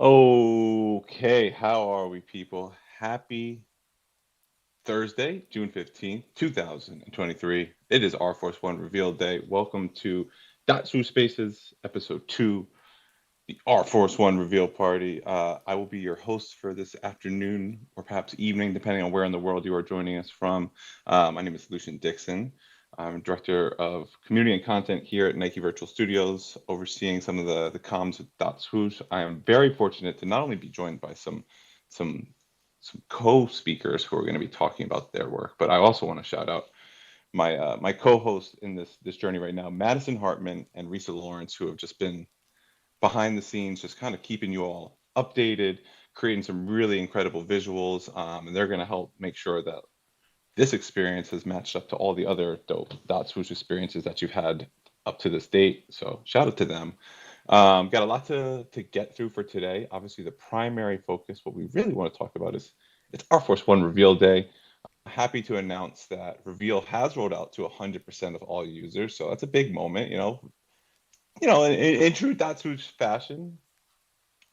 Okay, how are we, people? Happy Thursday, June 15th, 2023. It is Air Force One Reveal Day. Welcome to .SWOOSH Spaces, Episode 2, the Air Force One Reveal Party. I will be your host for this afternoon, or perhaps evening, depending on where in the world you are joining us from. My name is Lucian Dixon. I'm Director of Community and Content here at Nike Virtual Studios, overseeing some of the comms with .SWOOSH. I am very fortunate to not only be joined by some co-speakers who are going to be talking about their work, but I also want to shout out my co-host in this journey right now, Madison Hartman and Risa Lawrence, who have just been behind the scenes, just kind of keeping you all updated, creating some really incredible visuals, and they're going to help make sure that this experience has matched up to all the other dope .SWOOSH experiences that you've had up to this date. So shout out to them. Got a lot to get through for today. Obviously, the primary focus, what we really want to talk about is it's Air Force One Reveal Day. I'm happy to announce that Reveal has rolled out to 100% of all users. So that's a big moment, in true .SWOOSH fashion.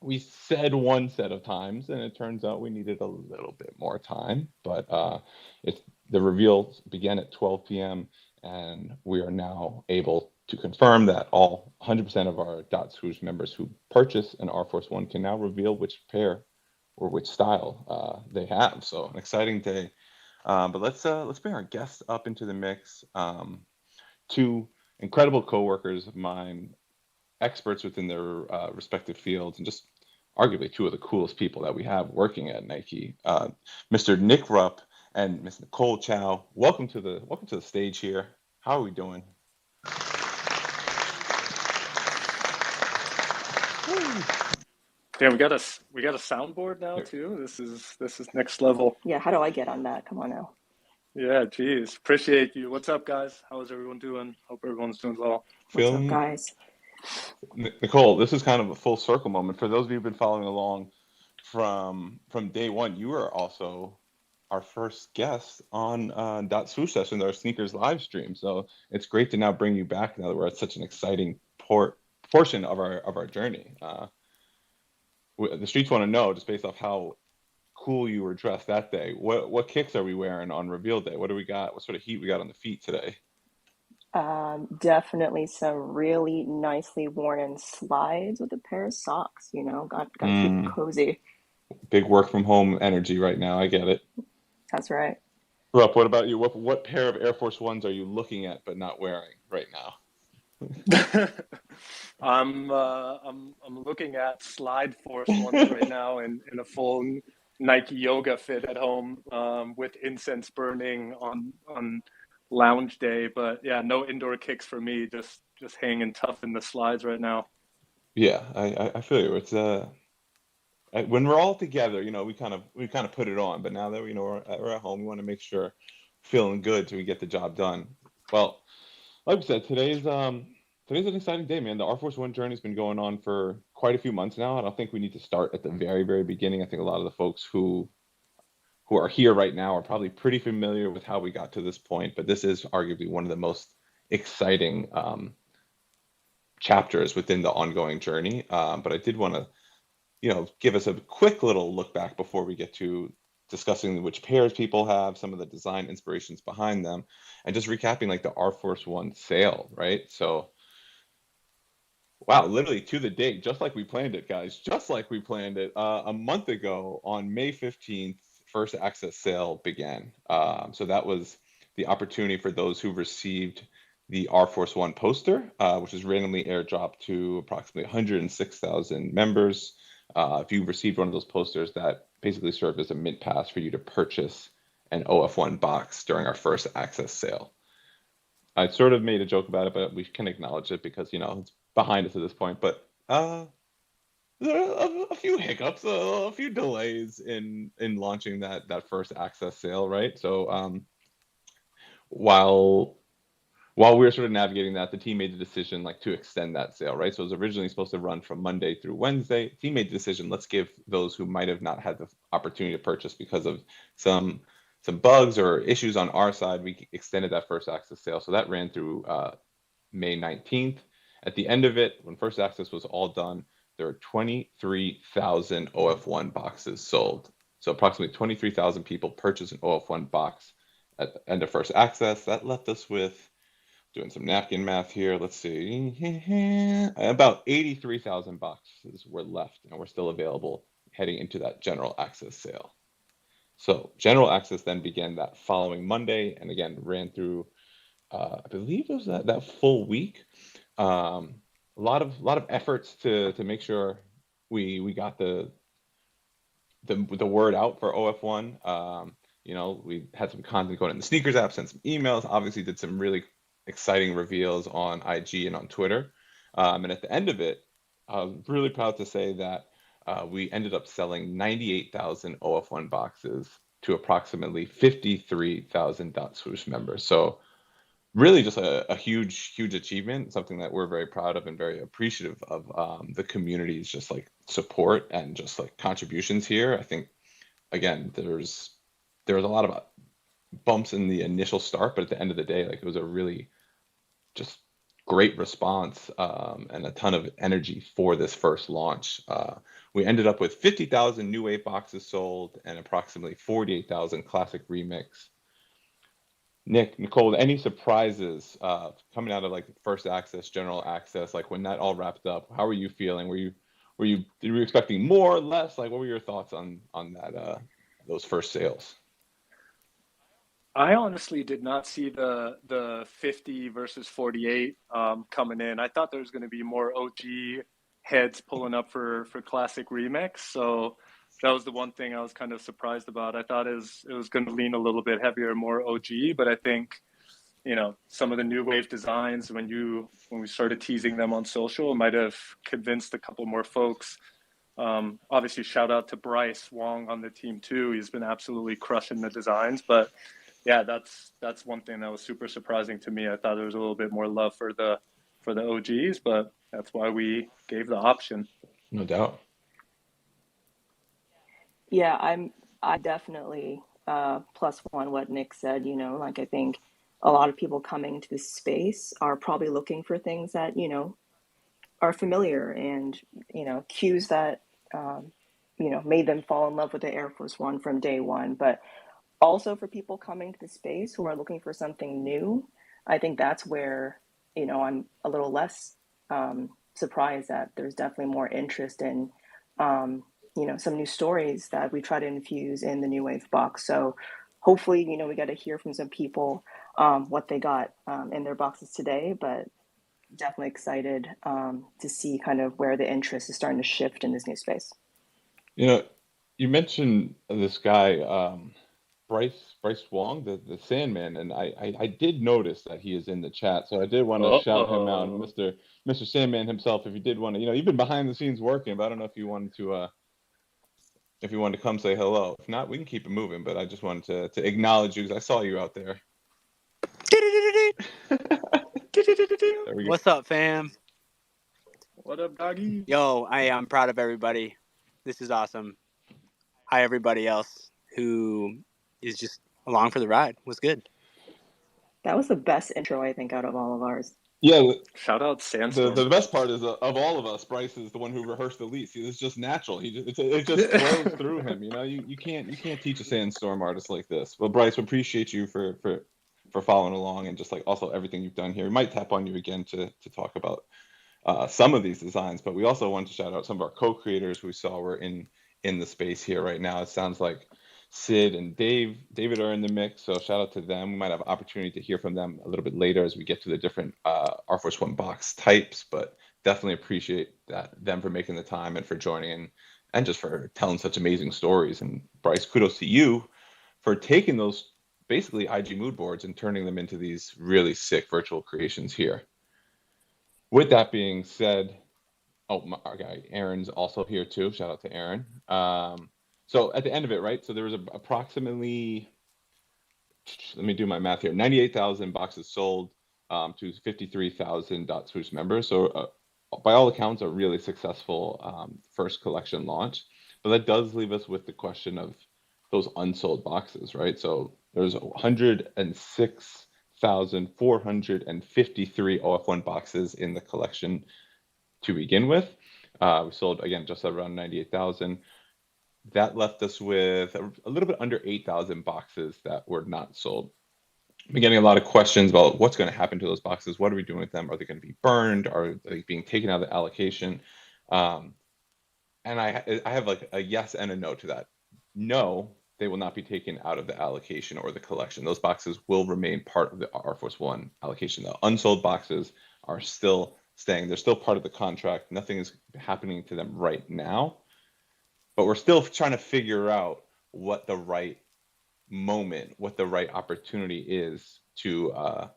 We said one set of times, and it turns out we needed a little bit more time. But the reveal began at 12 p.m., and we are now able to confirm that all 100% of our .SWOOSH members who purchase an Air Force One can now reveal which pair or which style they have. So an exciting day. But let's bring our guests up into the mix. Two incredible coworkers of mine, experts within their respective fields, and just arguably two of the coolest people that we have working at Nike, Mr. Nick Rupp and Miss Nicole Chow. Welcome to the stage here. How are we doing? Damn, we got a soundboard now too. This is next level. Yeah, how do I get on that? Come on now. Yeah, geez, appreciate you. What's up, guys? How is everyone doing? Hope everyone's doing well. What's up, guys? Nicole, this is kind of a full circle moment. For those of you who've been following along from day one, you were also our first guest on .SWOOSH Session, our sneakers live stream. So it's great to now bring you back now that we're at such an exciting portion of our journey. The streets want to know, just based off how cool you were dressed that day, what kicks are we wearing on Reveal Day? What do we got? What sort of heat we got on the feet today? Definitely some really nicely worn in slides with a pair of socks, got to keep it cozy. Big work from home energy right now. I get it. That's right. Rupp, what about you? What pair of Air Force Ones are you looking at but not wearing right now? I'm looking at Slide Force ones right now in a full Nike yoga fit at home, with incense burning on lounge day. But yeah, no indoor kicks for me. Just hanging tough in the slides right now. Yeah, I feel you. It's when we're all together, we kind of put it on. But now that we're at home, we want to make sure feeling good so we get the job done. Well, like I said, today's an exciting day, man. The Air Force One journey has been going on for quite a few months now. I don't think we need to start at the very, very beginning. I think a lot of the folks who are here right now are probably pretty familiar with how we got to this point, but this is arguably one of the most exciting chapters within the ongoing journey. But I did want to, give us a quick little look back before we get to discussing which pairs people have, some of the design inspirations behind them, and just recapping like the Air Force One sale, right? So, wow, literally to the date, just like we planned it, guys, just like we planned it. A month ago on May 15th, first access sale began. So that was the opportunity for those who received the Air Force One poster, which is randomly airdropped to approximately 106,000 members. If you received one of those posters, that basically served as a mint pass for you to purchase an OF1 box during our first access sale. I sort of made a joke about it, but we can acknowledge it because, it's behind us at this point. But there are a few hiccups, a few delays in launching that first access sale, right? So while we were sort of navigating that, the team made the decision to extend that sale, right? So it was originally supposed to run from Monday through Wednesday. The team made the decision, let's give those who might have not had the opportunity to purchase because of some bugs or issues on our side, we extended that first access sale. So that ran through May 19th. At the end of it, when first access was all done, there are 23,000 OF1 boxes sold. So approximately 23,000 people purchased an OF1 box at the end of first access. That left us with, doing some napkin math here, let's see, about 83,000 boxes were left and were still available heading into that general access sale. So general access then began that following Monday, and again ran through, I believe it was that full week. A lot of efforts to make sure we got the word out for OF1. We had some content going in the sneakers app, sent some emails, obviously did some really exciting reveals on IG and on Twitter. And at the end of it, I was really proud to say that we ended up selling 98,000 OF1 boxes to approximately 53,000 .swoosh members. So really just a huge achievement, something that we're very proud of and very appreciative of, the community's just like support and just like contributions here. I think, again, there was a lot of bumps in the initial start, but at the end of the day, like, it was a really just great response, and a ton of energy for this first launch. We ended up with 50,000 New Wave boxes sold and approximately 48,000 Classic Remix. Nick, Nicole, any surprises coming out of like first access, general access, like when that all wrapped up? How were you feeling? Were you expecting more, less? Like, what were your thoughts on that those first sales? I honestly did not see the 50 versus 48 coming in. I thought there was going to be more OG heads pulling up for Classic Remix. So that was the one thing I was kind of surprised about. I thought it was going to lean a little bit heavier, more OG, but I think, some of the new wave designs, when we started teasing them on social, it might have convinced a couple more folks. Obviously, shout out to Bryce Wong on the team too. He's been absolutely crushing the designs, but yeah, that's one thing that was super surprising to me. I thought there was a little bit more love for the OGs, but that's why we gave the option. No doubt. Yeah, I definitely plus one what Nick said, like I think a lot of people coming to this space are probably looking for things that, are familiar and, cues that made them fall in love with the Air Force One from day one. But also for people coming to the space who are looking for something new, I think that's where, I'm a little less surprised that there's definitely more interest in, some new stories that we try to infuse in the New Wave box. So hopefully, we got to hear from some people what they got in their boxes today, but definitely excited to see kind of where the interest is starting to shift in this new space. You mentioned this guy, Bryce Wong, the Sandman, and I did notice that he is in the chat, so I did want to shout him out, Mr. Sandman himself. If you did want to, you've been behind the scenes working, but I don't know if you wanted to come say hello. If not, we can keep it moving. But I just wanted to acknowledge you because I saw you out there. There we go. What's up, fam? What up, doggy? Yo, I'm proud of everybody. This is awesome. Hi, everybody else who is just along for the ride. What's good? That was the best intro, I think, out of all of ours. Yeah. Shout out Sandstorm. The best part is, of all of us, Bryce is the one who rehearsed the least. It's just natural. It just flows through him. You can't teach a Sandstorm artist like this. Well, Bryce, we appreciate you for following along and just like also everything you've done here. We might tap on you again to talk about some of these designs, but we also want to shout out some of our co-creators who we saw were in the space here right now. It sounds like Sid and David are in the mix, so shout out to them. We might have opportunity to hear from them a little bit later as we get to the different Air Force One box types, but definitely appreciate them for making the time and for joining and just for telling such amazing stories. And Bryce, kudos to you for taking those basically IG mood boards and turning them into these really sick virtual creations here. With that being said, our guy Aaron's also here too. Shout out to Aaron. So at the end of it, right? So there was approximately, let me do my math here, 98,000 boxes sold to 53,000 .swoosh members. So by all accounts, a really successful first collection launch. But that does leave us with the question of those unsold boxes, right? So there's 106,453 OF1 boxes in the collection to begin with. We sold, again, just around 98,000. That left us with a little bit under 8,000 boxes that were not sold. I've been getting a lot of questions about what's going to happen to those boxes. What are we doing with them? Are they going to be burned? Are they being taken out of the allocation? And I have like a yes and a no to that. No, they will not be taken out of the allocation or the collection. Those boxes will remain part of the R Force One allocation. The unsold boxes are still staying. They're still part of the contract. Nothing is happening to them right now, but we're still trying to figure out what the right moment, what the right opportunity is to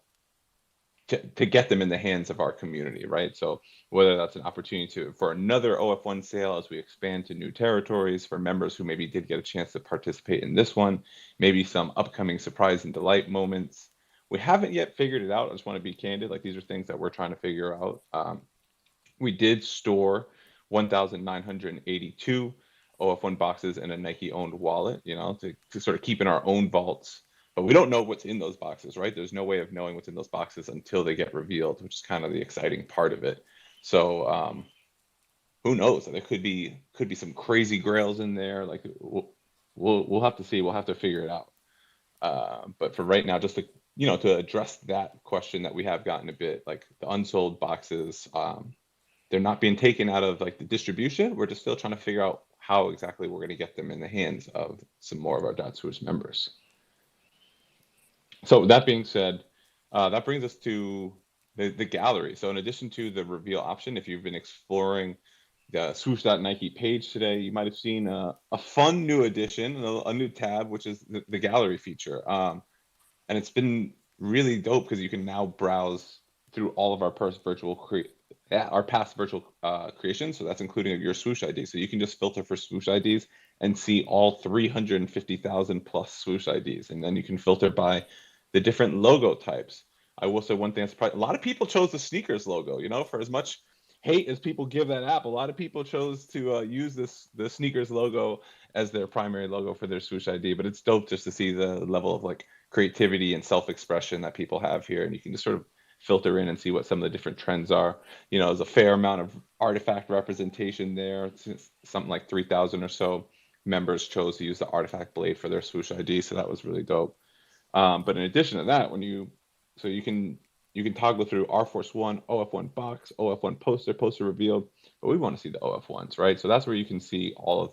get them in the hands of our community, right? So whether that's an opportunity for another OF1 sale as we expand to new territories for members who maybe did get a chance to participate in this one, maybe some upcoming surprise and delight moments. We haven't yet figured it out. I just want to be candid. Like, these are things that we're trying to figure out. We did store 1,982 OF1 boxes in a Nike-owned wallet, to sort of keep in our own vaults. But we don't know what's in those boxes, right? There's no way of knowing what's in those boxes until they get revealed, which is kind of the exciting part of it. So who knows? There could be some crazy grails in there. Like, we'll have to see. We'll have to figure it out. But for right now, just to address that question that we have gotten a bit, like the unsold boxes, they're not being taken out of like the distribution. We're just still trying to figure out how exactly we're going to get them in the hands of some more of our .swoosh members. So that being said, that brings us to the gallery. So in addition to the reveal option, if you've been exploring the swoosh.nike page today, you might have seen a fun new addition, a new tab, which is the gallery feature. And it's been really dope because you can now browse through all of our past virtual creations. So that's including your swoosh ID. So you can just filter for swoosh IDs and see all 350,000 plus swoosh IDs. And then you can filter by the different logo types. I will say one thing that's probably, a lot of people chose the sneakers logo, for as much hate as people give that app, a lot of people chose to use the sneakers logo as their primary logo for their swoosh ID. But it's dope just to see the level of like creativity and self-expression that people have here. And you can just sort of filter in and see what some of the different trends are. There's a fair amount of artifact representation there. It's something like 3,000 or so members chose to use the artifact blade for their swoosh ID. So that was really dope. But in addition to that, you can toggle through R Force 1, OF1 box, OF1 poster revealed, but we want to see the OF1s, right? So that's where you can see all of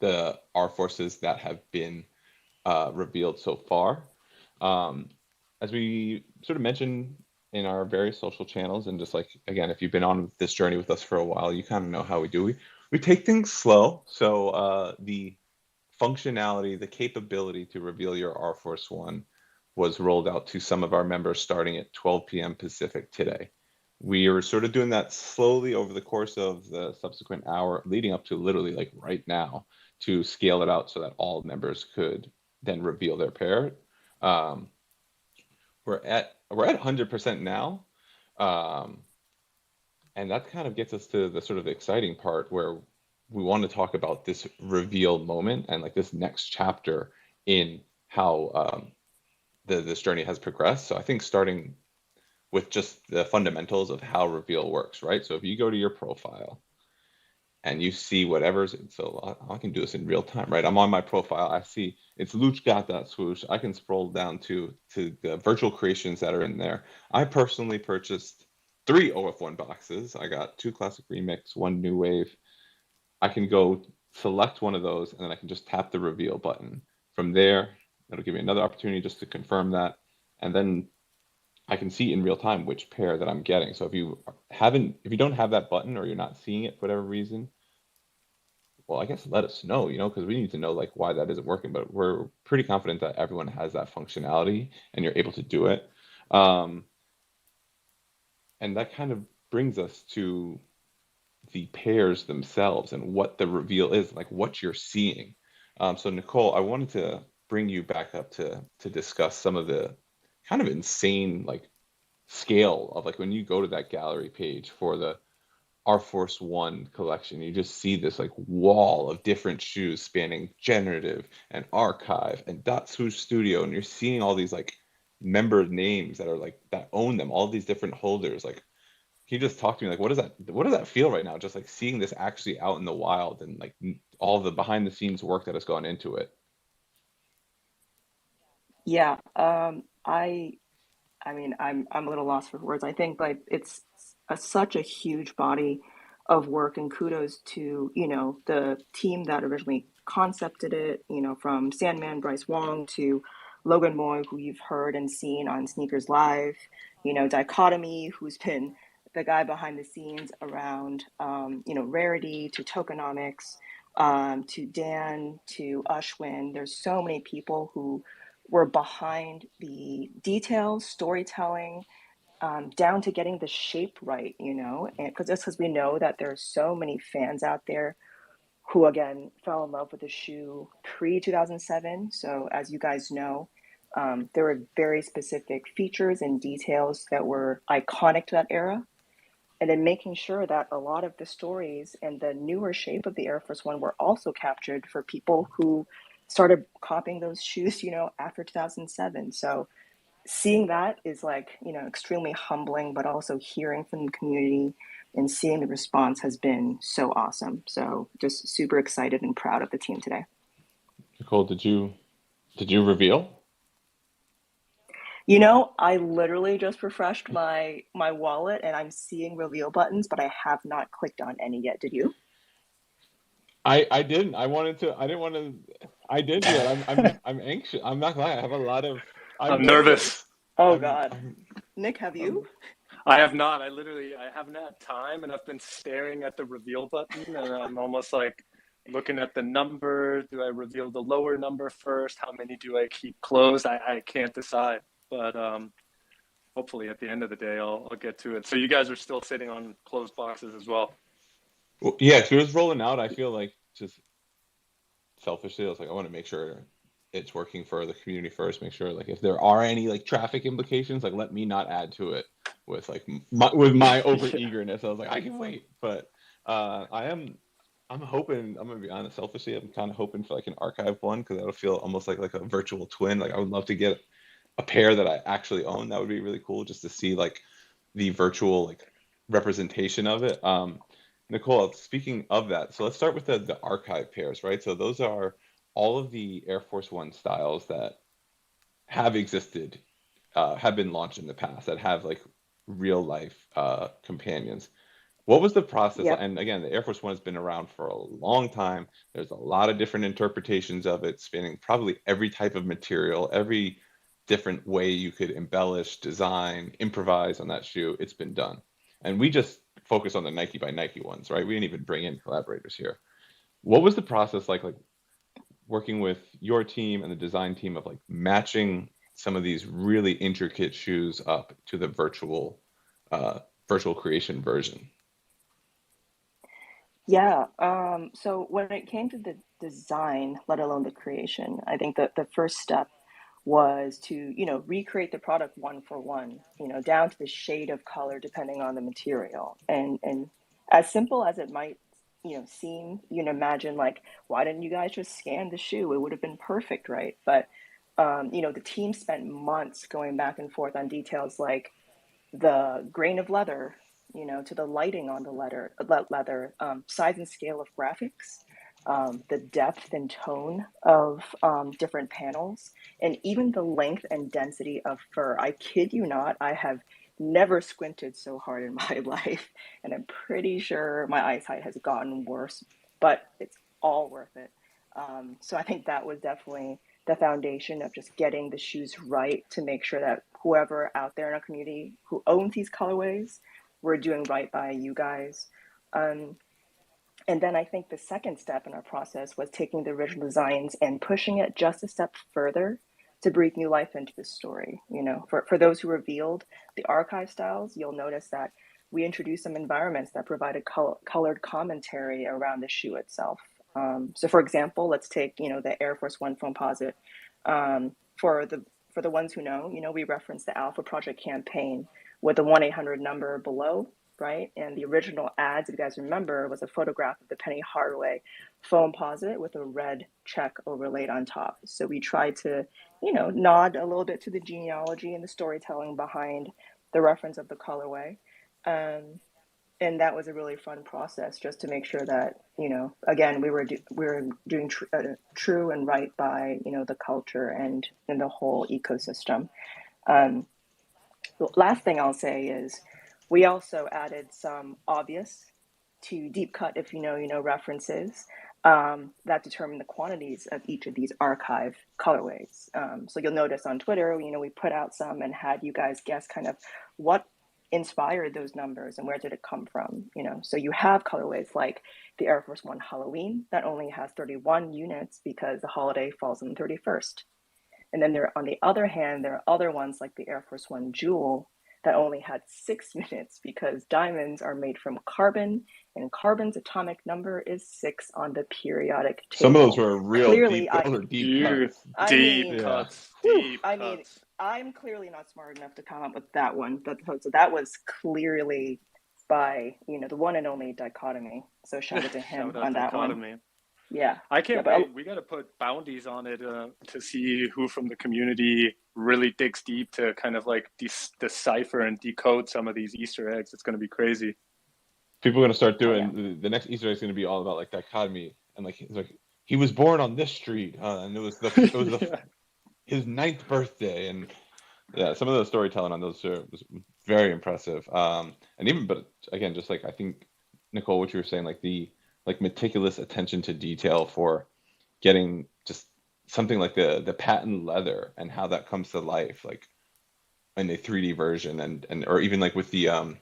the R Forces that have been revealed so far. As we sort of mentioned in our various social channels, and just like, again, if you've been on this journey with us for a while, you kind of know how we do. We take things slow. So the functionality, the capability to reveal your R Force 1 was rolled out to some of our members starting at 12 p.m. Pacific today. We are sort of doing that slowly over the course of the subsequent hour, leading up to literally like right now, to scale it out so that all members could then reveal their pair. We're at 100% now. And that kind of gets us to the sort of exciting part where we want to talk about this reveal moment and like this next chapter in how this journey has progressed. So I think starting with just the fundamentals of how reveal works, right? So if you go to your profile and you see whatever's, so I can do this in real time, right? I'm on my profile. I see it's luchgat.swoosh. I can scroll down to the virtual creations that are in there. I personally purchased 3 OF1 boxes. I got 2 Classic Remix, 1 New Wave. I can go select one of those and then I can just tap the reveal button. From there, it'll give me another opportunity just to confirm that. And then I can see in real time which pair that I'm getting. So if you don't have that button or you're not seeing it for whatever reason, well, I guess let us know, because we need to know like why that isn't working. But we're pretty confident that everyone has that functionality and you're able to do it. And that kind of brings us to the pairs themselves and what the reveal is, like what you're seeing. So Nicole, I wanted to bring you back up to discuss some of the kind of insane like scale of like when you go to that gallery page for the R Force 1 collection, you just see this like wall of different shoes spanning generative and archive and .swoosh studio, and you're seeing all these like member names that are like that own them, all these different holders. Like, you just talk to me, like, what does that feel right now? Just like seeing this actually out in the wild and like all the behind the scenes work that has gone into it. Yeah, I mean, I'm a little lost for words. I think like it's such a huge body of work, and kudos to, the team that originally concepted it, from Sandman, Bryce Wong, to Logan Moy, who you've heard and seen on Sneakers Live, Dichotomy, who's been the guy behind the scenes around, Rarity, to Tokenomics, to Dan, to Ushwin. There's so many people who were behind the details, storytelling, down to getting the shape right, and because we know that there's so many fans out there who again fell in love with the shoe pre 2007. So as you guys know, there were very specific features and details that were iconic to that era. And then making sure that a lot of the stories and the newer shape of the Air Force One were also captured for people who started copying those shoes, after 2007. So seeing that is like, extremely humbling, but also hearing from the community and seeing the response has been so awesome. So just super excited and proud of the team today. Nicole, did you reveal? I literally just refreshed my wallet and I'm seeing reveal buttons, but I have not clicked on any yet. Did you? I didn't. I wanted to. I didn't want to. I didn't yet. I'm anxious. I'm not gonna lie. I have a lot of. I'm I'm nervous. Oh I'm, God. I'm, Nick, have you? I have not. I haven't had time, and I've been staring at the reveal button, and I'm almost like looking at the number. Do I reveal the lower number first? How many do I keep closed? I can't decide, but hopefully at the end of the day, I'll get to it. So you guys are still sitting on closed boxes as well. well, yeah, if it was rolling out, I feel like just selfishly, I was like, I want to make sure it's working for the community first. Make sure like if there are any like traffic implications, like let me not add to it with like with my over Yeah. eagerness. I was like, I can wait, but I am. I'm hoping. I'm gonna be honest. Selfishly, I'm kind of hoping for like an archive one because that'll feel almost like a virtual twin. Like I would love to get a pair that I actually own. That would be really cool just to see like the virtual like representation of it. Nicole, speaking of that, so let's start with the archive pairs, right? So those are all of the Air Force One styles that have existed, have been launched in the past, that have like real life companions. What was the process? Yep. And again, the Air Force One has been around for a long time. There's a lot of different interpretations of it, spanning probably every type of material, every different way you could embellish, design, improvise on that shoe. It's been done. And we just focus on the Nike by Nike ones, right? We didn't even bring in collaborators here. What was the process like working with your team and the design team of like matching some of these really intricate shoes up to the virtual creation version? Yeah. So when it came to the design, let alone the creation, I think that the first step was to, recreate the product one for one, down to the shade of color depending on the material. And as simple as it might, seem, imagine like, why didn't you guys just scan the shoe? It would have been perfect, right? But the team spent months going back and forth on details like the grain of leather, to the lighting on the leather, size and scale of graphics, the depth and tone of different panels, and even the length and density of fur. I kid you not, I have never squinted so hard in my life, and I'm pretty sure my eyesight has gotten worse, but it's all worth it. So I think that was definitely the foundation of just getting the shoes right to make sure that whoever out there in our community who owns these colorways, we're doing right by you guys. Um, and then I think the second step in our process was taking the original designs and pushing it just a step further to breathe new life into the story. For those who revealed the archive styles, you'll notice that we introduced some environments that provide a colored commentary around the shoe itself. So for example, let's take, the Air Force One Foamposite. For the ones who know, we reference the Alpha Project campaign with the 1-800 number below, right? And the original ads, if you guys remember, was a photograph of the Penny Hardaway Foamposite with a red check overlaid on top. So we tried to, nod a little bit to the genealogy and the storytelling behind the reference of the colorway. And that was a really fun process just to make sure that, again, we were doing true and right by, the culture and the whole ecosystem. Um, the last thing I'll say is we also added some obvious to deep cut, if references that determine the quantities of each of these archive colorways. So you'll notice on Twitter, we put out some and had you guys guess kind of what inspired those numbers and where did it come from. So you have colorways like the Air Force One Halloween that only has 31 units because the holiday falls on the 31st. And then on the other hand, there are other ones like the Air Force One Jewel that only had 6 units because diamonds are made from carbon, and carbon's atomic number is 6 on the periodic table. Some of those were real Clearly, deep. Those are deep cuts. Deep cuts. I'm clearly not smart enough to come up with that one. So that was clearly by the one and only Dichotomy. So shout out to him on that one. Yeah, I can't wait. We got to put bounties on it to see who from the community really digs deep to kind of like decipher and decode some of these Easter eggs. It's going to be crazy. People are going to start doing the next Easter egg is going to be all about like Dichotomy and like he was born on this street and it was his 9th birthday, and some of the storytelling on those was very impressive. And even, but again, just like I think Nicole, what you were saying, like the meticulous attention to detail for getting just something like the patent leather and how that comes to life, like in a 3D version, and or even like with the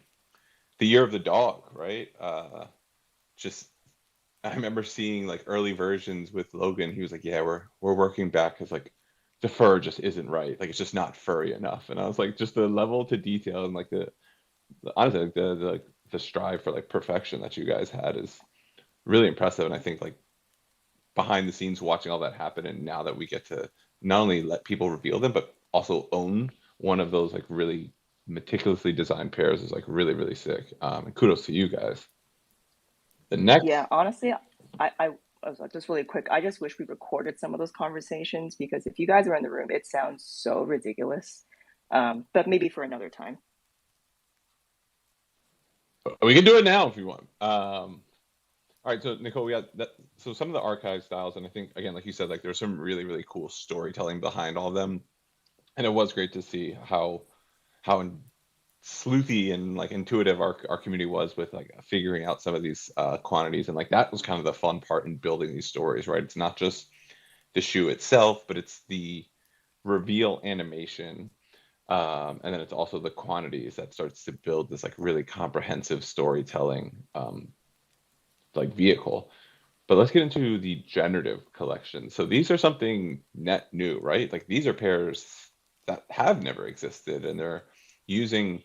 Year of the Dog, right? Just I remember seeing like early versions with Logan. He was like, "Yeah, we're working back because like the fur just isn't right. Like it's just not furry enough." And I was like, just the level to detail and like honestly like the strive for like perfection that you guys had is really impressive. And I think like behind the scenes watching all that happen, and now that we get to not only let people reveal them but also own one of those like really meticulously designed pairs is like really, really sick. And kudos to you guys. The next, yeah, honestly, I was like, just really quick, I just wish we recorded some of those conversations because if you guys are in the room, it sounds so ridiculous. But maybe for another time. We can do it now if you want. All right, so Nicole, we got that. So some of the archive styles, and I think again, like you said, like there's some really, really cool storytelling behind all of them, and it was great to see how sleuthy and like intuitive our community was with like figuring out some of these quantities, and like that was kind of the fun part in building these stories, right? It's not just the shoe itself, but it's the reveal animation, and then it's also the quantities that starts to build this like really comprehensive storytelling like vehicle. But let's get into the generative collection. So these are something net new, right? Like these are pairs that have never existed, and they're using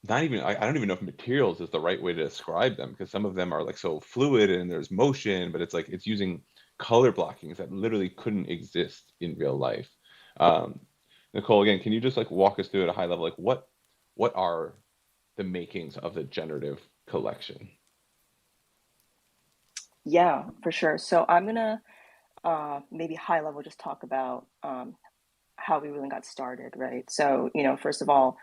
not even, I don't even know if materials is the right way to describe them, because some of them are like so fluid and there's motion, but it's like it's using color blockings that literally couldn't exist in real life. Nicole, again, can you just like walk us through at a high level, like what are the makings of the generative collection? Yeah, for sure. So I'm gonna maybe high level just talk about how we really got started, right? So, first of all,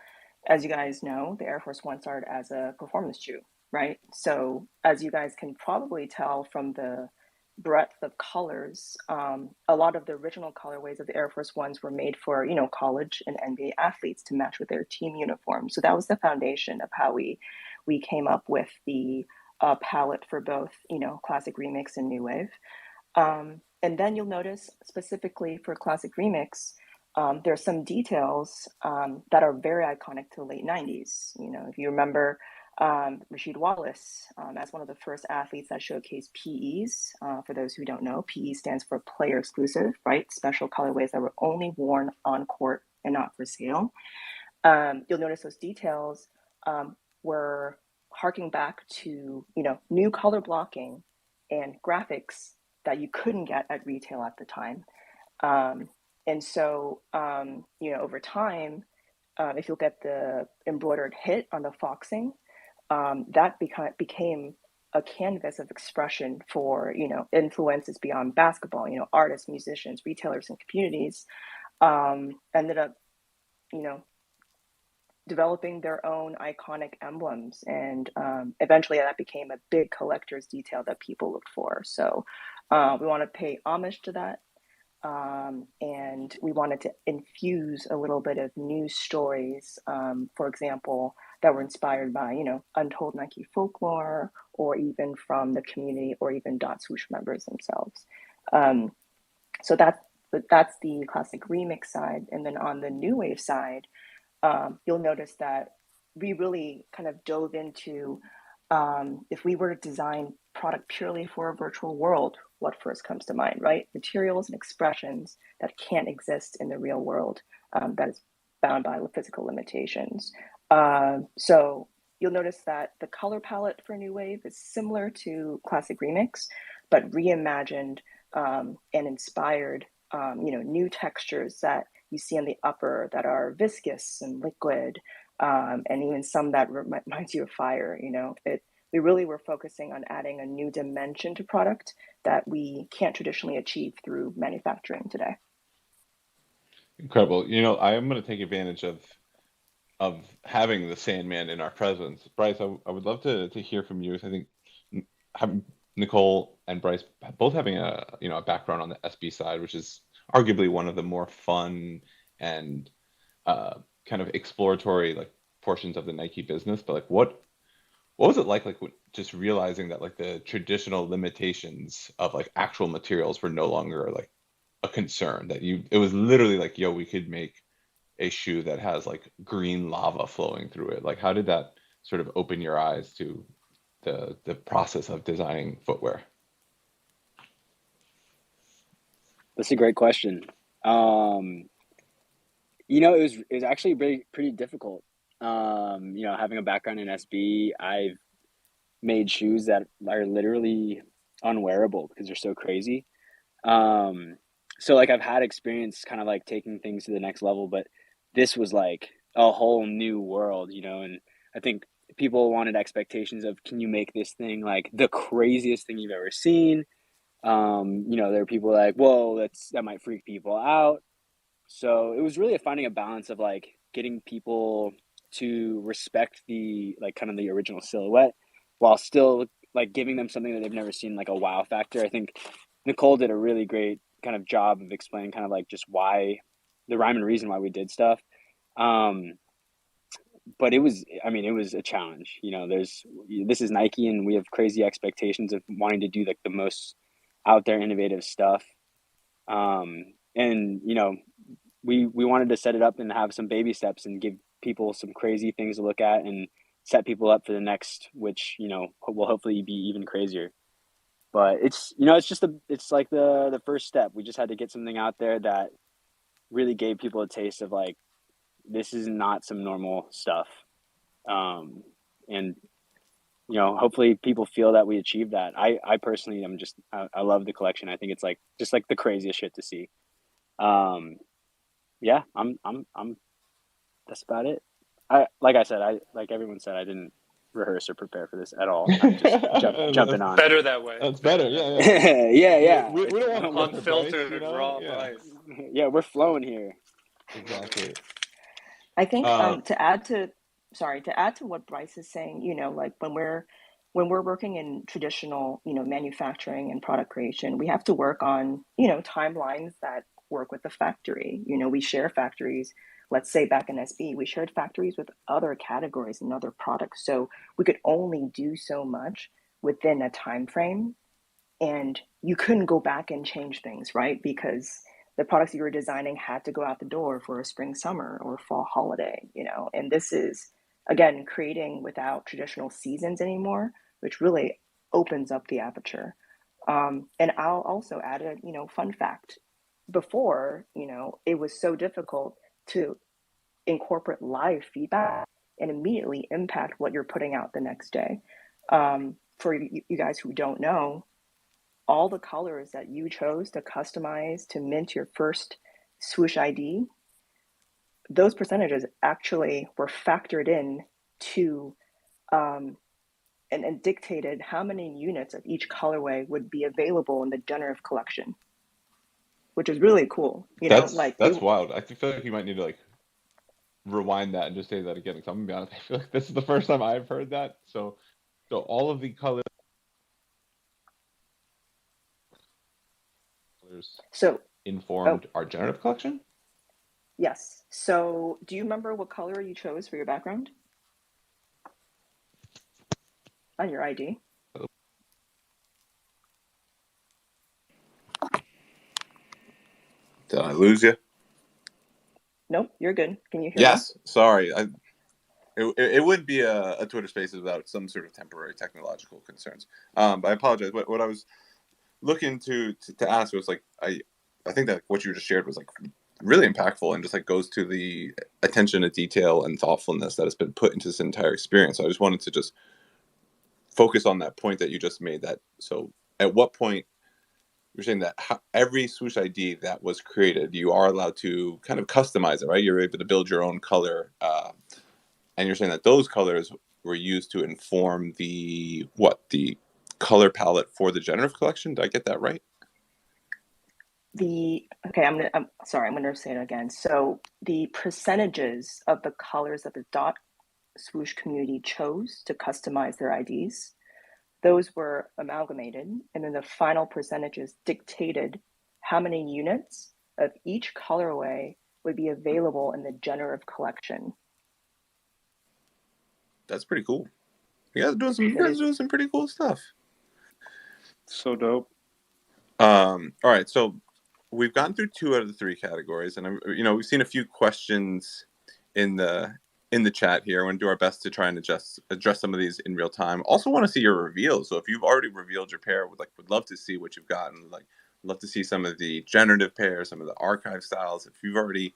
as you guys know, the Air Force One started as a performance shoe, right? So as you guys can probably tell from the breadth of colors, a lot of the original colorways of the Air Force Ones were made for, college and NBA athletes to match with their team uniform. So that was the foundation of how we came up with the palette for both, classic remix and new wave. And then you'll notice specifically for classic remix, there are some details that are very iconic to the late 90s. If you remember Rasheed Wallace as one of the first athletes that showcased PEs. For those who don't know, PE stands for player exclusive, right? Special colorways that were only worn on court and not for sale. You'll notice those details were harking back to, new color blocking and graphics that you couldn't get at retail at the time. And so, over time, if you look at the embroidered hit on the foxing, that became a canvas of expression for, influences beyond basketball, artists, musicians, retailers, and communities, ended up, developing their own iconic emblems. And eventually that became a big collector's detail that people looked for. So we want to pay homage to that. And we wanted to infuse a little bit of news stories, for example, that were inspired by, untold Nike folklore, or even from the community, or even .swoosh members themselves. So that's the classic remix side. And then on the new wave side, you'll notice that we really kind of dove into, if we were to design product purely for a virtual world, what first comes to mind, right? Materials and expressions that can't exist in the real world, that is bound by physical limitations. So you'll notice that the color palette for New Wave is similar to Classic Remix, but reimagined and inspired, new textures that you see on the upper that are viscous and liquid, and even some that reminds you of fire. We really were focusing on adding a new dimension to product that we can't traditionally achieve through manufacturing today. Incredible. I am going to take advantage of having the Sandman in our presence. Bryce, I would love to hear from you. I think Nicole and Bryce both having a background on the SB side, which is arguably one of the more fun and kind of exploratory portions of the Nike business. But what was it like just realizing that the traditional limitations of actual materials were no longer a concern, that it was literally yo, we could make a shoe that has green lava flowing through it. How did that sort of open your eyes to the process of designing footwear? That's a great question. It was actually pretty difficult. Having a background in SB, I've made shoes that are literally unwearable because they're so crazy. So I've had experience kind of taking things to the next level, but this was a whole new world, and I think people wanted expectations of, can you make this thing the craziest thing you've ever seen? There are people whoa, that might freak people out. So it was really finding a balance of getting people to respect the kind of the original silhouette while still giving them something that they've never seen, a wow factor. I think Nicole did a really great kind of job of explaining kind of just why, the rhyme and reason why we did stuff. But it was a challenge. This is Nike, and we have crazy expectations of wanting to do the most out there innovative stuff. And we wanted to set it up and have some baby steps and give people some crazy things to look at and set people up for the next, which will hopefully be even crazier. But it's it's the first step. We just had to get something out there that really gave people a taste of this is not some normal stuff. And hopefully people feel that we achieved that. I personally am I love the collection. I think it's just the craziest shit to see. Yeah, I'm that's about it. Like everyone said, I didn't rehearse or prepare for this at all. I'm just jumping on. Better that way. That's better. Yeah. Yeah. We don't want unfiltered, Bryce, raw yeah. Bryce. Yeah, we're flowing here. Exactly. I think to add to what Bryce is saying, when we're working in traditional, manufacturing and product creation, we have to work on, timelines that work with the factory. We share factories. Let's say back in SB, we shared factories with other categories and other products. So we could only do so much within a time frame, and you couldn't go back and change things, right? Because the products you were designing had to go out the door for a spring, summer, or fall holiday, and this is, again, creating without traditional seasons anymore, which really opens up the aperture. And I'll also add a, fun fact. Before, it was so difficult to incorporate live feedback and immediately impact what you're putting out the next day. For you guys who don't know, all the colors that you chose to customize to mint your first swoosh ID, those percentages actually were factored in to and dictated how many units of each colorway would be available in the generative collection, which is really cool. That's wild. I feel like you might need to rewind that and just say that again. Because I'm gonna be honest, I feel like this is the first time I've heard that. So all of the colors So, informed our generative collection. yes. So, do you remember what color you chose for your background on your ID? Did I lose you? Nope, you're good. Can you hear me? Yes. Sorry. It wouldn't be a Twitter Spaces without some sort of temporary technological concerns. But I apologize. What I was looking to ask was like I think that what you just shared was like really impactful and just like goes to the attention to detail and thoughtfulness that has been put into this entire experience. So I just wanted to just focus on that point that you just made. That so at what point you're saying that every swoosh ID that was created, you are allowed to kind of customize it, right? You're able to build your own color, and you're saying that those colors were used to inform the color palette for the generative collection. Did I get that right? Okay, I'm sorry, I'm gonna say it again. So the percentages of the colors that the dot swoosh community chose to customize their IDs, those were amalgamated, and then the final percentages dictated how many units of each colorway would be available in the generative collection. That's pretty cool. You guys are doing some pretty cool stuff. So dope. All right, so we've gone through 2 out of the 3 categories, and we've seen a few questions in the chat here. I want to do our best to try and address some of these in real time. Also, want to see your reveals. So if you've already revealed your pair, would love to see what you've gotten. Love to see some of the generative pairs, some of the archive styles. If you've already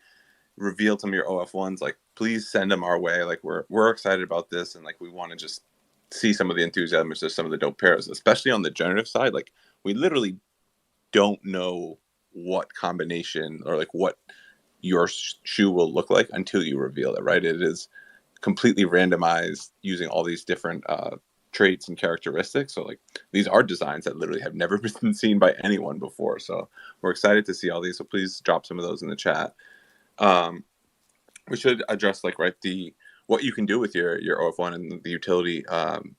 revealed some of your OF1s, like please send them our way. Like we're excited about this, and like we want to just see some of the enthusiasm or some of the dope pairs, especially on the generative side. Like we literally don't know what combination or like what your shoe will look like until you reveal it, right? It is completely randomized using all these different traits and characteristics. So like these are designs that literally have never been seen by anyone before. So we're excited to see all these. So please drop some of those in the chat. We should address like what you can do with your OF1 and the utility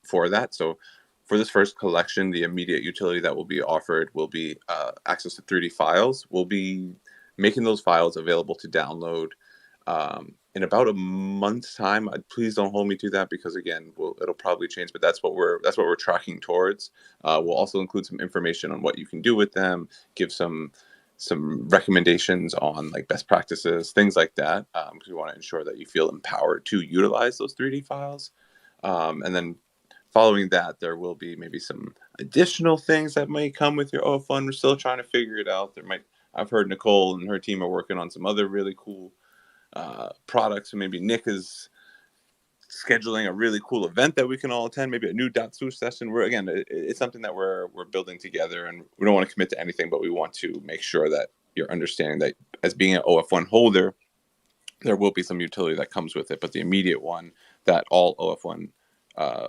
for that. So for this first collection, the immediate utility that will be offered will be access to 3D files. We'll be making those files available to download in about a month's time. Please don't hold me to that because again, it'll probably change, but that's what we're tracking towards. We'll also include some information on what you can do with them, give some recommendations on like best practices, things like that, because we want to ensure that you feel empowered to utilize those 3D files. And then following that, there will be maybe some additional things that may come with your OF1. We're still trying to figure it out. I've heard Nicole and her team are working on some other really cool products. So maybe Nick is scheduling a really cool event that we can all attend, maybe a new .swoosh session. It's something that we're building together, and we don't want to commit to anything, but we want to make sure that you're understanding that as being an OF1 holder, there will be some utility that comes with it. But the immediate one that all OF1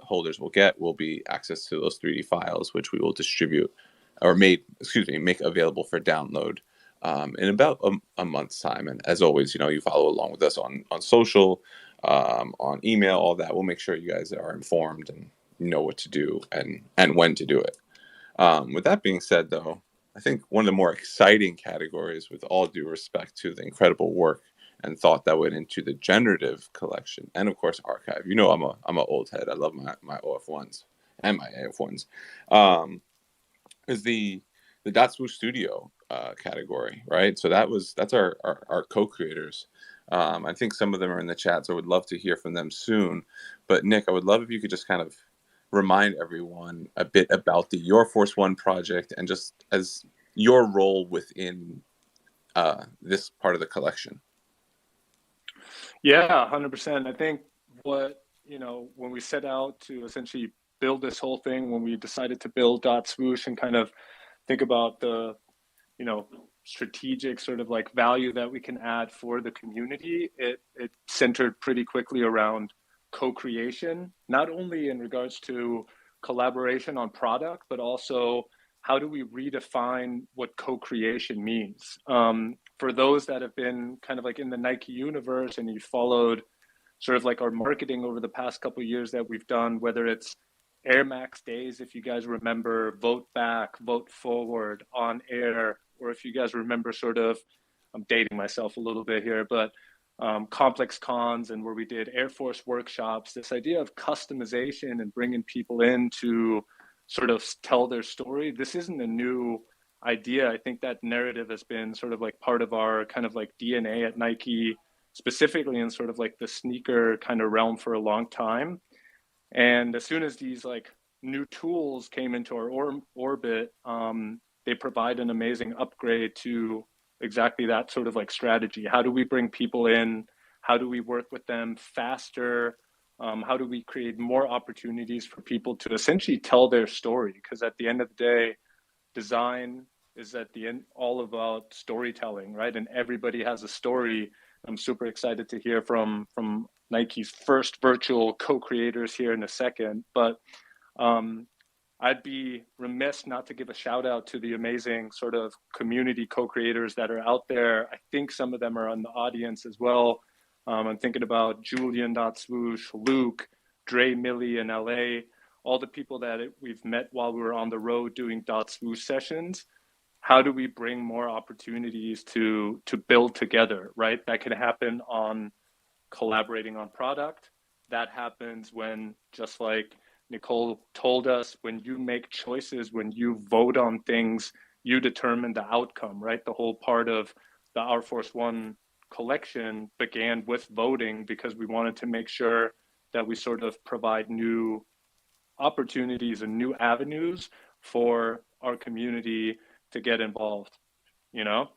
holders will get will be access to those 3D files, which we will distribute or make available for download in about a month's time. And as always, you follow along with us on social, on email, all that. We'll make sure you guys are informed and know what to do and when to do it. With that being said, though, I think one of the more exciting categories, with all due respect to the incredible work and thought that went into the generative collection and of course archive. I'm an old head. I love my OF1s and my AF1s. Is the .swoosh Studio category, right? So that's our co-creators. I think some of them are in the chat, so I would love to hear from them soon. But Nick, I would love if you could just kind of remind everyone a bit about the Your Force One project and just as your role within this part of the collection. Yeah, 100%. I think when we set out to essentially build this whole thing, when we decided to build .swoosh and kind of think about the, strategic sort of like value that we can add for the community, it centered pretty quickly around co-creation, not only in regards to collaboration on product, but also how do we redefine what co-creation means? for those that have been kind of like in the Nike universe and you followed sort of like our marketing over the past couple of years that we've done, whether it's Air Max days, if you guys remember, vote back, vote forward, on air, or if you guys remember sort of, I'm dating myself a little bit here, but complex cons and where we did Air Force workshops, this idea of customization and bringing people in to sort of tell their story. This isn't a new idea. I think that narrative has been sort of like part of our kind of like DNA at Nike, specifically in sort of like the sneaker kind of realm for a long time. And as soon as these like new tools came into our orbit, they provide an amazing upgrade to exactly that sort of like strategy. How do we bring people in? How do we work with them faster? How do we create more opportunities for people to essentially tell their story? Because at the end of the day, design is at the end all about storytelling, right? And everybody has a story. I'm super excited to hear from Nike's first virtual co-creators here in a second, but I'd be remiss not to give a shout out to the amazing sort of community co-creators that are out there. I think some of them are on the audience as well. I'm thinking about Julian.Swoosh, Luke, Dre Millie in LA, all the people that we've met while we were on the road doing .Swoosh sessions. How do we bring more opportunities to build together, right? That can happen on collaborating on product. That happens when, just like Nicole told us, when you make choices, when you vote on things, you determine the outcome, right? The whole part of the Our Force One collection began with voting because we wanted to make sure that we sort of provide new opportunities and new avenues for our community to get involved, you know?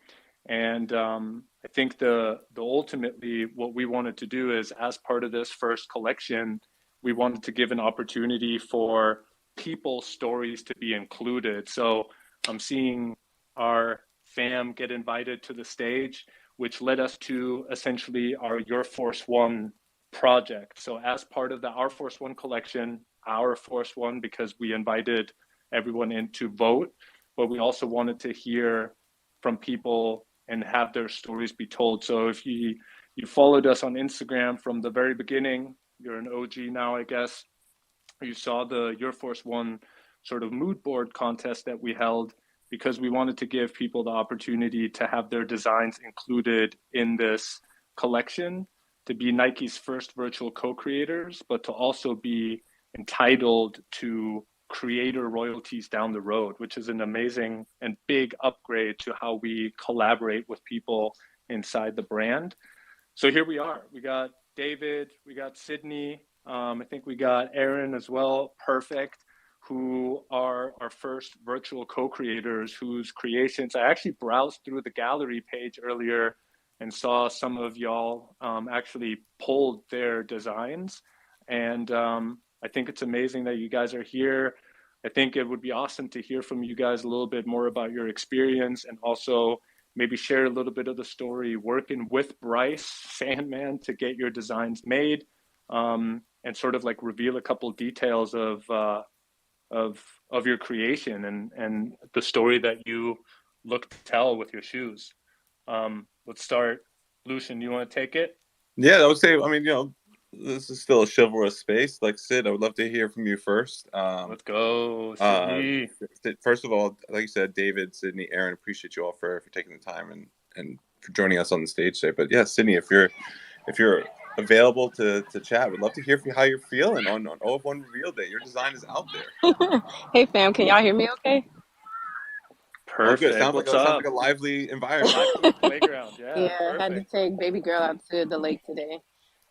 And I think the ultimately what we wanted to do is, as part of this first collection, we wanted to give an opportunity for people's stories to be included. So I'm seeing our fam get invited to the stage, which led us to essentially our Your Force One project. So as part of the Our Force One collection, Our Force One, because we invited everyone in to vote, but we also wanted to hear from people and have their stories be told. So if you followed us on Instagram from the very beginning, you're an OG now, I guess, you saw the Your Force One sort of mood board contest that we held, because we wanted to give people the opportunity to have their designs included in this collection, to be Nike's first virtual co-creators, but to also be entitled to creator royalties down the road, which is an amazing and big upgrade to how we collaborate with people inside the brand. So here we are. We got David, we got Sydney, I think we got Aaron as well, Perfect, who are our first virtual co-creators whose creations, I actually browsed through the gallery page earlier and saw some of y'all actually pulled their designs. And I think it's amazing that you guys are here. I think it would be awesome to hear from you guys a little bit more about your experience, and also maybe share a little bit of the story working with Bryce Sandman to get your designs made, and sort of like reveal a couple of details of your creation and the story that you look to tell with your shoes. Let's start. Lucian, you want to take it? Yeah, I would say, I mean, this is still a chivalrous space. Like Sid, I would love to hear from you first. Let's go, Sydney. First of all, like you said, David, Sydney, Aaron, appreciate you all for taking the time and for joining us on the stage today. But yeah, Sydney, if you're available to chat, we'd love to hear from you how you're feeling on OF1 Reveal Day. Your design is out there. Hey fam, can y'all hear me okay? Perfect. Sounds like a lively environment. Playground, yeah. Yeah, Perfect. had to take baby girl out to the lake today.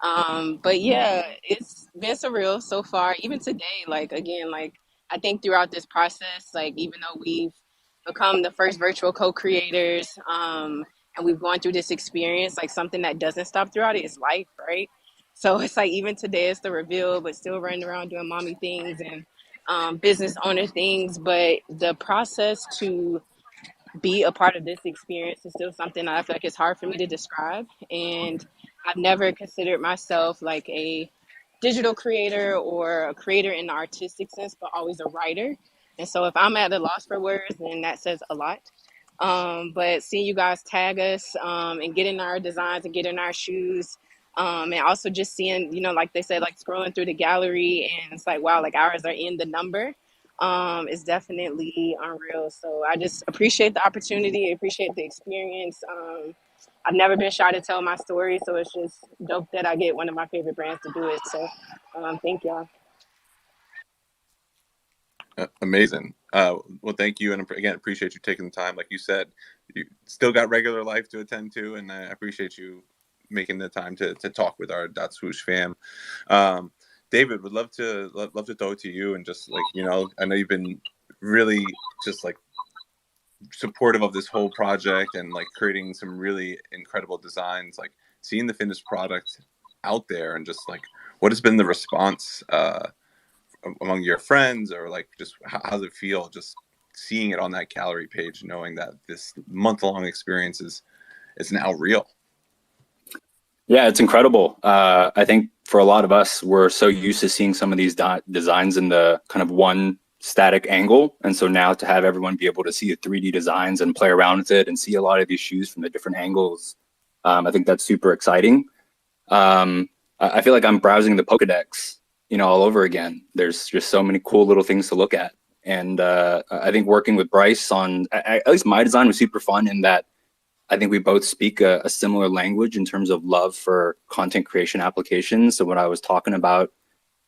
But yeah, it's been surreal so far. Even today, I think throughout this process, even though we've become the first virtual co-creators, and we've gone through this experience, something that doesn't stop throughout it is life, right? So it's even today it's the reveal, but still running around doing mommy things and business owner things. But the process to be a part of this experience is still something I feel like it's hard for me to describe. And I've never considered myself like a digital creator or a creator in the artistic sense, but always a writer. And so if I'm at a loss for words, then that says a lot. But seeing you guys tag us and getting our designs and getting our shoes, and also just seeing, like they said, like scrolling through the gallery, and it's like, wow, like ours are in the number. Is definitely unreal. So I just appreciate the opportunity, appreciate the experience. I've never been shy to tell my story, so it's just dope that I get one of my favorite brands to do it. So thank y'all. Amazing. Well, thank you, and again, appreciate you taking the time. Like you said, you still got regular life to attend to, and I appreciate you making the time to talk with our .swoosh fam. David, would love to throw it to you, and just like, I know you've been really just like supportive of this whole project and like creating some really incredible designs, like seeing the finished product out there, and just like what has been the response among your friends, or like just how does it feel just seeing it on that gallery page, knowing that this month-long experience is now real? Yeah, it's incredible. I think for a lot of us, we're so used to seeing some of these designs in the kind of one static angle. And so now to have everyone be able to see the 3D designs and play around with it and see a lot of these shoes from the different angles, I think that's super exciting. I feel like I'm browsing the Pokedex, all over again. There's just so many cool little things to look at. And I think working with Bryce on, at least my design was super fun in that I think we both speak a similar language in terms of love for content creation applications. So when I was talking about,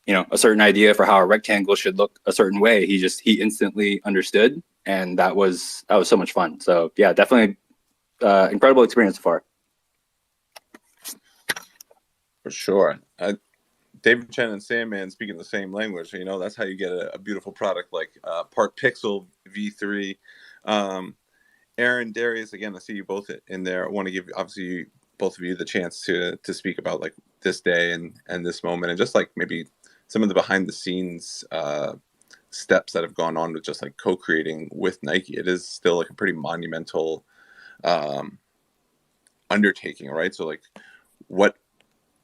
a certain idea for how a rectangle should look a certain way, he instantly understood. And that was so much fun. So yeah, definitely incredible experience so far. For sure. David Chen and Sandman speaking the same language. That's how you get a beautiful product like Park Pixel V3. Aaron, Darius, again, I see you both in there. I want to give, obviously, both of you the chance to speak about like this day and this moment, and just like maybe some of the behind the scenes steps that have gone on with just like co-creating with Nike. It is still like a pretty monumental undertaking, right? So like what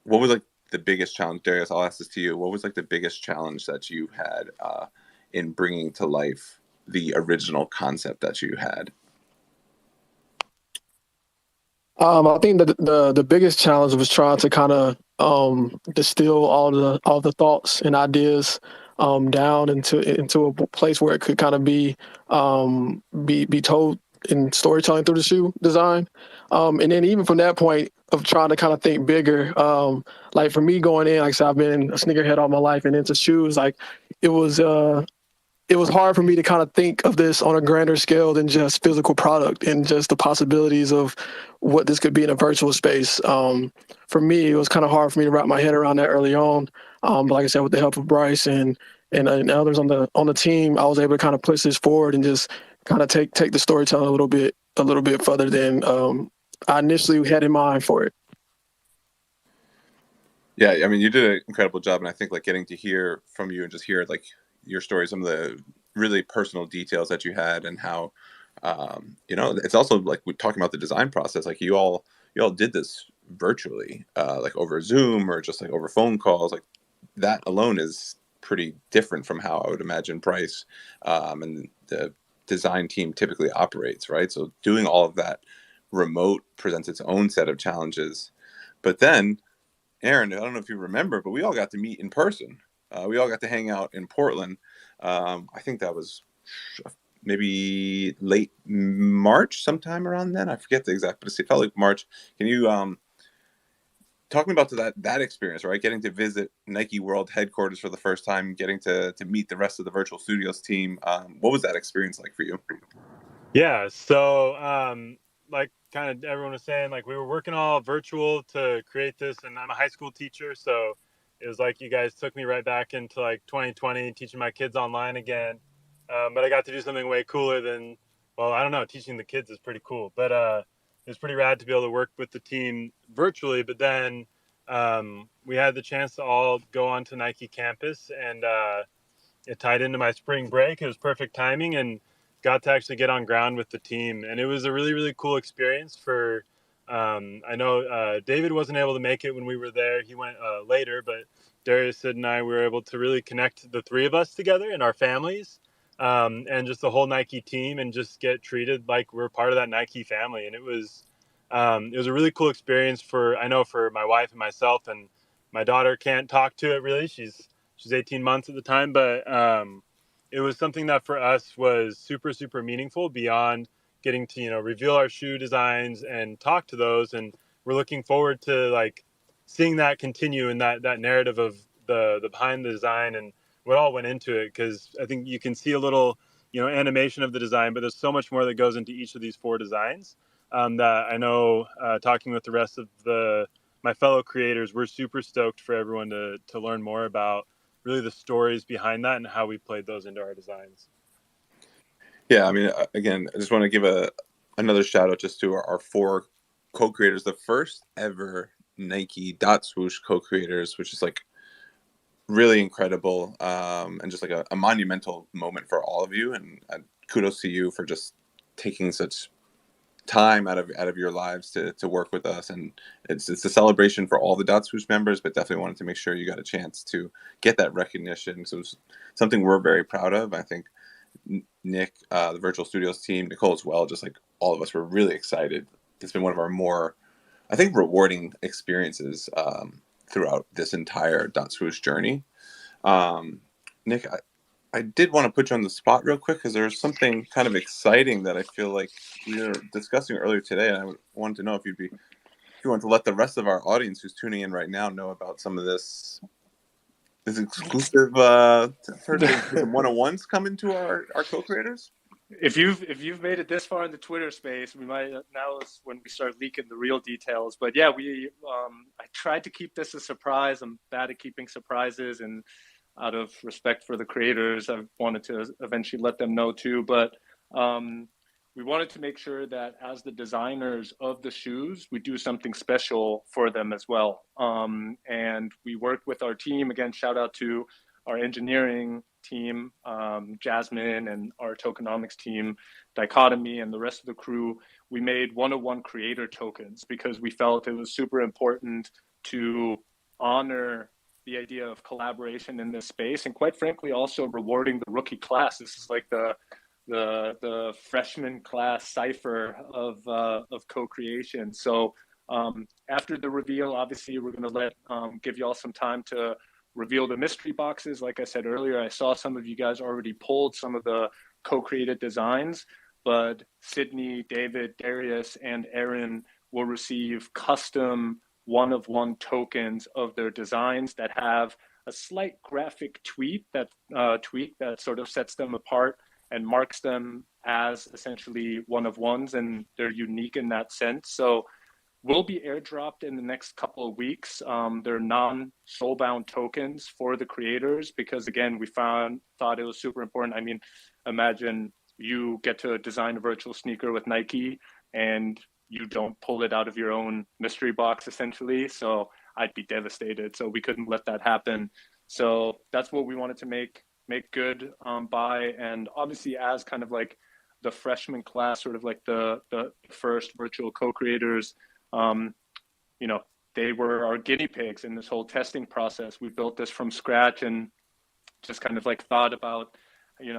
was like the biggest challenge? Darius, I'll ask this to you. What was like the biggest challenge that you had in bringing to life the original concept that you had? I think that the biggest challenge was trying to kind of distill all the thoughts and ideas down into a place where it could kind of be told in storytelling through the shoe design, and then even from that point of trying to kind of think bigger. Like for me going in, like I said, I've been a sneakerhead all my life, and into shoes, like it was hard for me to kind of think of this on a grander scale than just physical product and just the possibilities of what this could be in a virtual space. For me, it was kind of hard for me to wrap my head around that early on. But like I said, with the help of Bryce and others on the team, I was able to kind of push this forward and just kind of take the storytelling a little bit further than I initially had in mind for it. Yeah, I mean, you did an incredible job, and I think like getting to hear from you and just hear like your story, some of the really personal details that you had, and how it's also like we're talking about the design process. Like you all did this virtually, like over Zoom or just like over phone calls. Like that alone is pretty different from how I would imagine Bryce and the design team typically operates, right? So doing all of that remote presents its own set of challenges. But then, Aaron, I don't know if you remember, but we all got to meet in person. We all got to hang out in Portland. I think that was maybe late March, sometime around then. I forget the exact, but it felt like March. Can you talk me about that experience, right? Getting to visit Nike World headquarters for the first time, getting to meet the rest of the Virtual Studios team. What was that experience like for you? Yeah, so like kind of everyone was saying, like we were working all virtual to create this, and I'm a high school teacher, so it was like you guys took me right back into like 2020, teaching my kids online again. But I got to do something way cooler than, well, I don't know, teaching the kids is pretty cool, but it was pretty rad to be able to work with the team virtually. But then we had the chance to all go onto Nike campus, and it tied into my spring break. It was perfect timing, and got to actually get on ground with the team, and it was a really, really cool experience. For I know David wasn't able to make it when we were there. He went later, but Darius and I were able to really connect the three of us together and our families. and just the whole Nike team, and just get treated like we're part of that Nike family. And it was a really cool experience for my wife and myself. And my daughter can't talk to it really. She's 18 months at the time, but it was something that for us was super, super meaningful beyond getting to, reveal our shoe designs and talk to those. And we're looking forward to like seeing that continue in that narrative of the behind the design and what all went into it. Cause I think you can see a little, animation of the design, but there's so much more that goes into each of these 4 designs that I know, talking with the rest of my fellow creators, we're super stoked for everyone to learn more about really the stories behind that and how we played those into our designs. Yeah, I mean, again, I just want to give another shout out just to our 4 co-creators, the first ever Nike .swoosh co-creators, which is like really incredible, and just like a monumental moment for all of you. And kudos to you for just taking such time out of your lives to work with us. And it's a celebration for all the .swoosh members, but definitely wanted to make sure you got a chance to get that recognition. So it's something we're very proud of. I think Nick, the Virtual Studios team, Nicole as well, just like all of us, were really excited. It's been one of our more, I think, rewarding experiences throughout this entire .swoosh journey. Nick, I did want to put you on the spot real quick because there's something kind of exciting that I feel like we were discussing earlier today, and I wanted to know if you want to let the rest of our audience who's tuning in right now know about some of this exclusive some one-on-ones coming to our co-creators. If you've made it this far in the Twitter space, we might now is when we start leaking the real details. But yeah, I tried to keep this a surprise. I'm bad at keeping surprises, and out of respect for the creators, I wanted to eventually let them know too. But we wanted to make sure that as the designers of the shoes, we do something special for them as well. And we worked with our team. Again, shout out to our engineering team, Jasmine, and our tokenomics team, Dichotomy, and the rest of the crew. We made one-on-one creator tokens because we felt it was super important to honor the idea of collaboration in this space, and quite frankly, also rewarding the rookie class. This is like the freshman class cipher of co-creation. So after the reveal, obviously, we're going to give y'all some time to reveal the mystery boxes. Like I said earlier, I saw some of you guys already pulled some of the co-created designs, but Sydney, David, Darius, and Aaron will receive custom one-of-one tokens of their designs that have a slight graphic tweak that sort of sets them apart and marks them as essentially one-of-ones, and they're unique in that sense. So will be airdropped in the next couple of weeks. They're non-soulbound tokens for the creators because, again, we thought it was super important. I mean, imagine you get to design a virtual sneaker with Nike and you don't pull it out of your own mystery box, essentially. So I'd be devastated. So we couldn't let that happen. So that's what we wanted to make good by. And obviously, as kind of like the freshman class, sort of like the first virtual co-creators, they were our guinea pigs in this whole testing process. We built this from scratch and just kind of like thought about,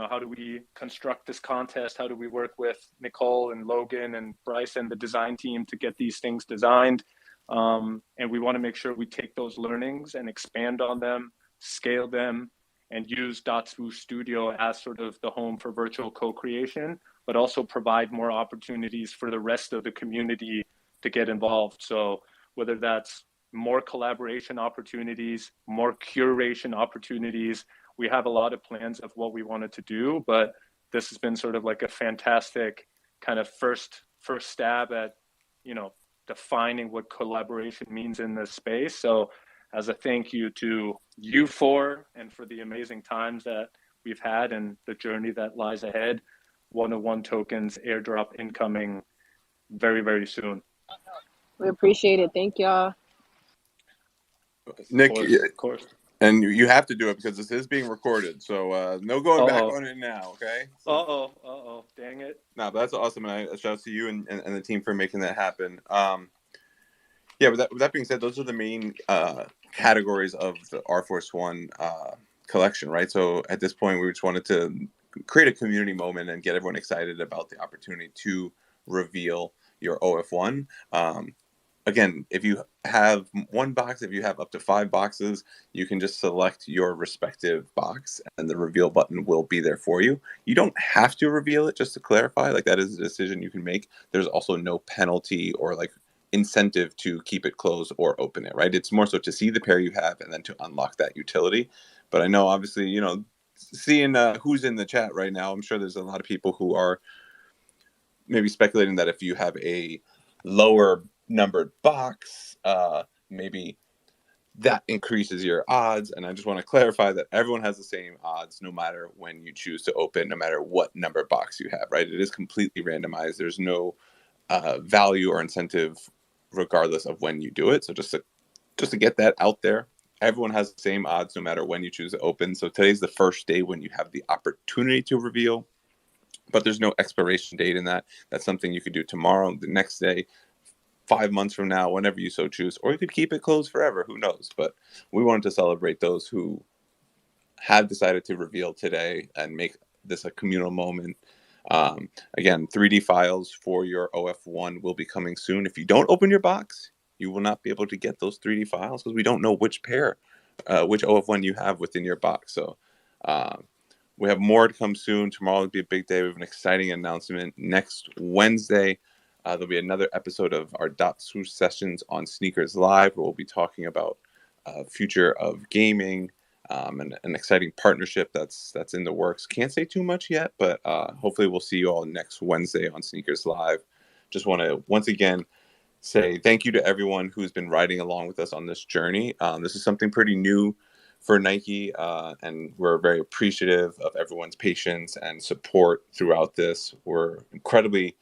how do we construct this contest? How do we work with Nicole and Logan and Bryce and the design team to get these things designed? And we want to make sure we take those learnings and expand on them, scale them, and use .swoosh Studio as sort of the home for virtual co-creation, but also provide more opportunities for the rest of the community to get involved. So whether that's more collaboration opportunities, more curation opportunities, we have a lot of plans of what we wanted to do, but this has been sort of like a fantastic kind of first stab at, defining what collaboration means in this space. So as a thank you to you four and for the amazing times that we've had and the journey that lies ahead, one-on-one tokens airdrop incoming very, very soon. We appreciate it. Thank y'all. Nick, of course. And you have to do it because this is being recorded. So no going back on it now, okay? So, dang it. No, but that's awesome. And I shout out to you and the team for making that happen. Yeah, with that being said, those are the main categories of the R Force One collection, right? So at this point, we just wanted to create a community moment and get everyone excited about the opportunity to reveal your OF1. Again, if you have one box, if you have up to 5 boxes, you can just select your respective box and the reveal button will be there for you. You don't have to reveal it, just to clarify. Like, that is a decision you can make. There's also no penalty or like incentive to keep it closed or open it, right? It's more so to see the pair you have and then to unlock that utility. But I know, obviously, you know, seeing who's in the chat right now, I'm sure there's a lot of people who are maybe speculating that if you have a lower numbered box, maybe that increases your odds. And I just want to clarify that everyone has the same odds no matter when you choose to open, no matter what number box you have, right? It is completely randomized. There's no value or incentive regardless of when you do it. So just to get that out there, everyone has the same odds no matter when you choose to open. So today's the first day when you have the opportunity to reveal, but there's no expiration date in that. That's something you could do tomorrow, the next day, 5 months from now, whenever you so choose, or you could keep it closed forever. Who knows? But we wanted to celebrate those who have decided to reveal today and make this a communal moment. Again, 3D files for your OF1 will be coming soon. If you don't open your box, you will not be able to get those 3D files because we don't know which pair, which OF1 you have within your box. So we have more to come soon. Tomorrow will be a big day. We have an exciting announcement. Next Wednesday, there'll be another episode of our .swoosh sessions on Sneakers Live, where we'll be talking about future of gaming, and an exciting partnership that's in the works. Can't say too much yet, but hopefully we'll see you all next Wednesday on Sneakers Live. Just want to once again say thank you to everyone who's been riding along with us on this journey. This is something pretty new for Nike, and we're very appreciative of everyone's patience and support throughout this. We're incredibly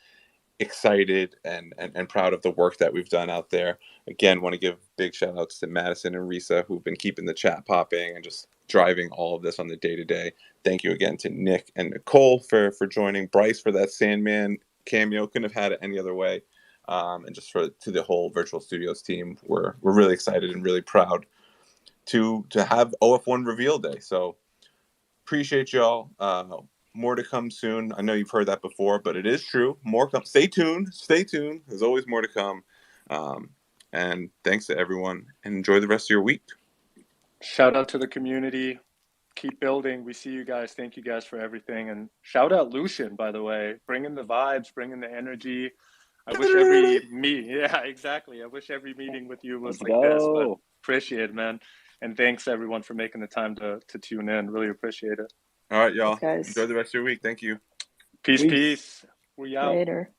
excited and proud of the work that we've done out there. Again, want to give big shout outs to Madison and Risa, who've been keeping the chat popping and just driving all of this on the day-to-day. Thank you again to Nick and Nicole for joining, Bryce for that Sandman cameo, couldn't have had it any other way, and just to the whole Virtual Studios team. We're really excited and really proud to have OF1 reveal day. So appreciate y'all. More to come soon. I know you've heard that before, but it is true. More come. Stay tuned. There's always more to come. And thanks to everyone, and enjoy the rest of your week. Shout out to the community. Keep building. We see you guys. Thank you guys for everything. And shout out Lucian, by the way. Bringing the vibes, bringing the energy. I wish every meeting with you was like this, but appreciate it, man. And thanks everyone for making the time to tune in. Really appreciate it. All right, y'all. Thanks, guys. Enjoy the rest of your week. Thank you. Peace. We out. Later.